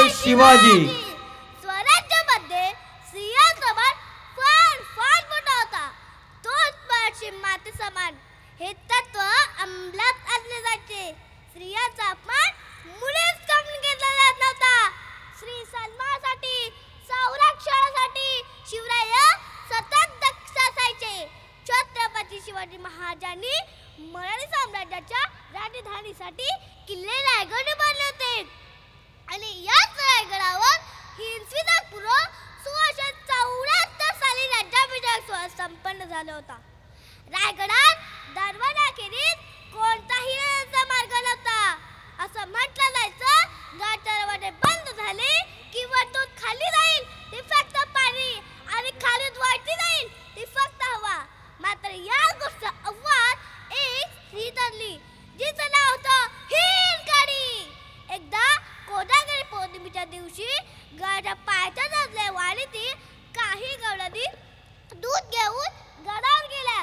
शिवाजी। स्वराज्यामध्ये स्त्रियांसमान फार मोठा होता, तोच पक्षी माते समान हे तत्व अंमलात आणले जायचे। स्त्रियांचा अपमान मुळीच कमी घेतला जात नव्हता। श्री सन्मानासाठी संरक्षणासाठी शिवराय सतत दक्ष असायचे। छत्रपती शिवाजी महाराजांनी मराठी साम्राज्याच्या राजधानीसाठी किल्ले रायगड उभारले होते आणि याच रायगडावर इसवी सन पूर्व 1674 साली राज्याभिषेक सोहळा संपन्न झाला होता। रायगडात दरवाजाखेरीज कोणताही येण्याचा मार्ग नव्हता असं म्हटलं जायचं। गड दरवाजे बंद झाले की वरतून खाली जाईल ती फक्त पाणी आणि खालीच वाढती जाईल ती फक्त हवा। मात्र या गोष्ट अव्वल एक स्त्री ठरली जिचं नाव होतं हिरकणी। एकदा कोजागिरी पौर्णिमेच्या दिवशी गडाच्या पायथ्यात असलेल्या वाडीतील काही गवळणी दूध घेऊन गडावर गेल्या।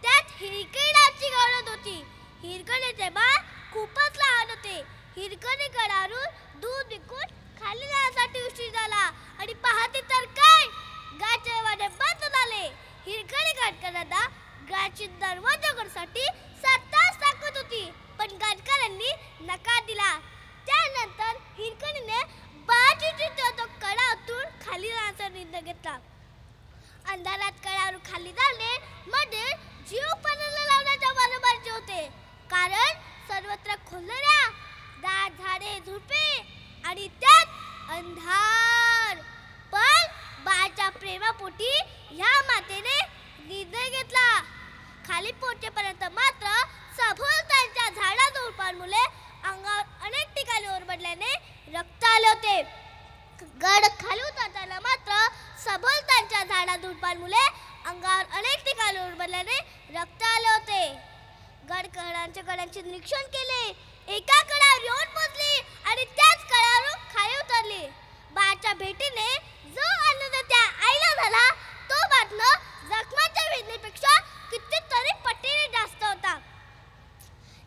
त्यात हिरकणी नावाची गवळण होती। हिरकणीचे बाळ खूपच लहान होते। हिरकणी गडावरून दूध विकून खाली जाण्यासाठी उशीर झाला आणि पाहते तर काय, गडाचे दरवाजे बंद झाले। हिरकणी गडकरांना गडाचे दरवाजे उघडण्यासाठी 7 तास लागत होती, पण गडकरांनी नकार दिला। त्यानंतर हिरकणीने बाजीची तो कडा उतरून खाली जाण्याचा निर्णय घेतला। अंधारात कडावरून खाली जाणे म्हणजे जीव पणाला लावण्याच्या बरोबरचे होते, कारण सर्वत्र खुललेल्या दाट झाडे झुडपे आणि त्यात अंधार। पण बाळाच्या प्रेमापोटी ह्या मातेने निर्णय घेतला। खाली पोहोचेपर्यंत मात्र सभोवतालच्या झाडा झुडपांमुळे अंगावर अनेक ठिकाणी ओरबडल्याने रक्त आले होते। गड खाली उतरताना मात्र सभोवतालच्या झाडा झुडपांमुळे अंगावर अनेक ठिकाणी ओरबडल्याने रक्त आले होते। गडकरांच्या कड्यांचे निरीक्षण केले, एका कड्यावर येऊन पोहोचली आणि त्याच कड्यावरून खाली उतरली। बाळाच्या भेटीने जो आनंद त्या आईला झाला तो मात्र जखमाच्या वेदनेपेक्षा कितीतरी पटीने जास्त होता।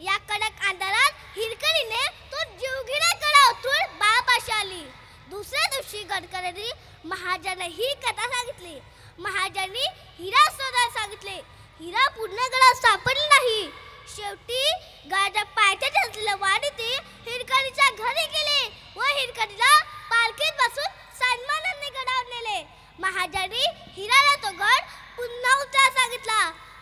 या कडक अंधारात हिरकणीने तो जीवघेण्या कडा उतरून बाळापाशी आली। दुसऱ्या दिवशी गडकरांनी महाराजांना ही कथा सांगितली। महाराजांनी हिरा शोधायला सांगितले। हिरा पूर्ण गडात सापडला नाही। शेवटी गडाच्या पायथ्यात असलेल्या वाडीतील हिरकणीच्या घरी गेले व हिरकणीला पालखीत बसून सन्मानाने गडावर नेले। महाराजांनी हिराला तो गड पुन्हा उचलायला सांगितला।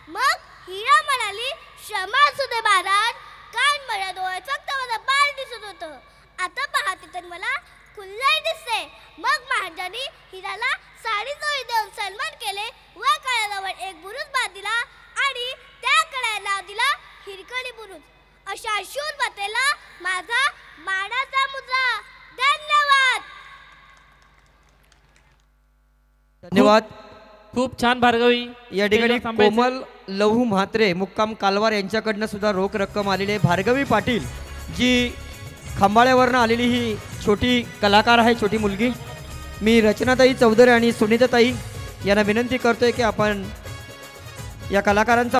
मग हिरा म्हणाली, क्षमा असू दे महाराज, कान माझ्या डोळ्यात फक्त माझं बाळ दिसत होतं, आता पाहते तर मला खुल्लाही दिसते। मग महाराजांनी हिराला साडी जोडी देऊन सन्मान केले व कड्याजवळ एक बुरुज बांधिला आणि त्या कड्याला नाव दिला हिरकणी बुरुज। अशा शूर मातेला माझा मानाचा मुजरा। धन्यवाद। धन्यवाद। खूप छान भार्गवी। या ठिकाणी कोमल लहू म्हात्रे मुक्काम कालवार यांच्याकडनं सुद्धा रोख रक्कम आलेली आहे। भार्गवी पाटील जी खंबाळ्यावरनं आलेली ही छोटी कलाकार आहे, छोटी मुलगी। मी रचनाताई चौधरी आणि सुनीताताई यांना विनंती करतोय की आपण या कलाकारांचा